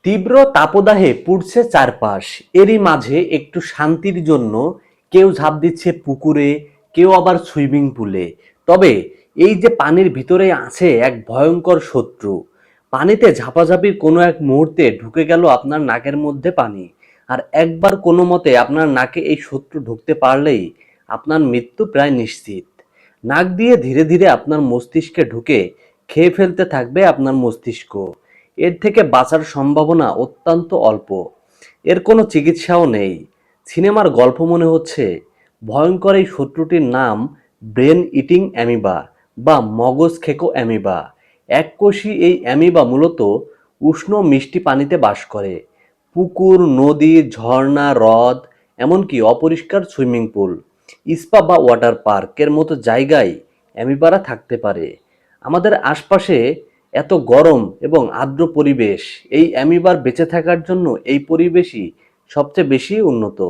তীব্র তাপদাহে পুড়ছে চারপাশ, এরই মাঝে একটু শান্তির জন্য কেউ ঝাঁপ দিচ্ছে পুকুরে, কেউ আবার সুইমিং পুলে। তবে এই যে পানির ভিতরে আছে এক ভয়ঙ্কর শত্রু। পানিতে ঝাপাঝাপির কোনো এক মুহূর্তে ঢুকে গেল আপনার নাকের মধ্যে পানি, আর একবার কোনো মতে আপনার নাকে এই শত্রু ঢুকতে পারলেই আপনার মৃত্যু প্রায় নিশ্চিত। নাক দিয়ে ধীরে ধীরে আপনার মস্তিষ্কে ঢুকে খেয়ে ফেলতে থাকবে আপনার মস্তিষ্ক। এর থেকে বাঁচার সম্ভাবনা অত্যন্ত অল্প। এর কোনো চিকিৎসাও নেই। সিনেমার গল্প মনে হচ্ছে। ভয়ঙ্কর এই শত্রুটির নাম ব্রেন ইটিং অ্যামিবা বা মগজ খেকো অ্যামিবা। এককোষী এই অ্যামিবা মূলত উষ্ণ মিষ্টি পানিতে বাস করে। পুকুর, নদী, ঝর্ণা, হ্রদ, এমনকি অপরিষ্কার সুইমিং পুল, স্পা বা ওয়াটার পার্কের মতো জায়গায় অ্যামিবারা থাকতে পারে। আমাদের আশপাশে এত গরম এবং আর্দ্র পরিবেশ, এই অ্যামিবার বেঁচে থাকার জন্য এই পরিবেশই সবচেয়ে বেশি উন্নত।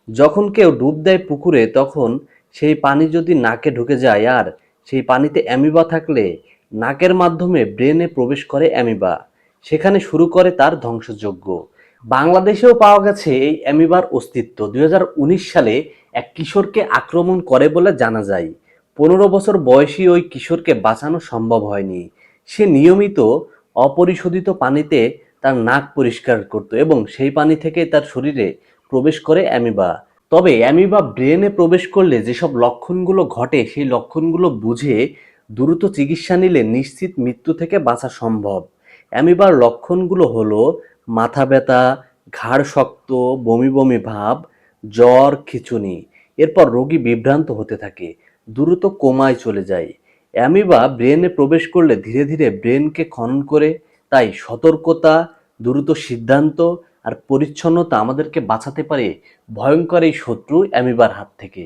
যখন কেউ ডুব দেয় পুকুরে, তখন সেই পানি যদি নাকে ঢুকে যায়, আর সেই পানিতে অ্যামিবা থাকলে নাকের মাধ্যমে ব্রেনে প্রবেশ করে অ্যামিবা। সেখানে শুরু করে তার ধ্বংসযজ্ঞ। বাংলাদেশেও পাওয়া গেছে এই অ্যামিবার অস্তিত্ব। 2019 সালে এক কিশোরকে আক্রমণ করে বলে জানা যায়। 15 বছর বয়সী ওই কিশোরকে বাঁচানো সম্ভব হয়নি। সে নিয়মিত অপরিশোধিত পানিতে তার নাক পরিষ্কার করত এবং সেই পানি থেকে তার শরীরে প্রবেশ করে অ্যামিবা। তবে অ্যামিবা ব্রেনে প্রবেশ করলে যেসব লক্ষণগুলো ঘটে, সেই লক্ষণগুলো বুঝে দ্রুত চিকিৎসা নিলে নিশ্চিত মৃত্যু থেকে বাঁচা সম্ভব। অ্যামিবার লক্ষণগুলো হলো মাথা ব্যথা, ঘাড় শক্ত, বমি বমি ভাব, জ্বর, খিঁচুনি। এরপর রোগী বিভ্রান্ত হতে থাকে, দ্রুত কোমায় চলে যায়। অ্যামিবা ব্রেনে প্রবেশ করলে ধীরে ধীরে ব্রেনকে খনন করে। তাই সতর্কতা, দ্রুত সিদ্ধান্ত আর পরিচ্ছন্নতা আমাদেরকে বাঁচাতে পারে ভয়ঙ্কর এই শত্রু অ্যামিবার হাত থেকে।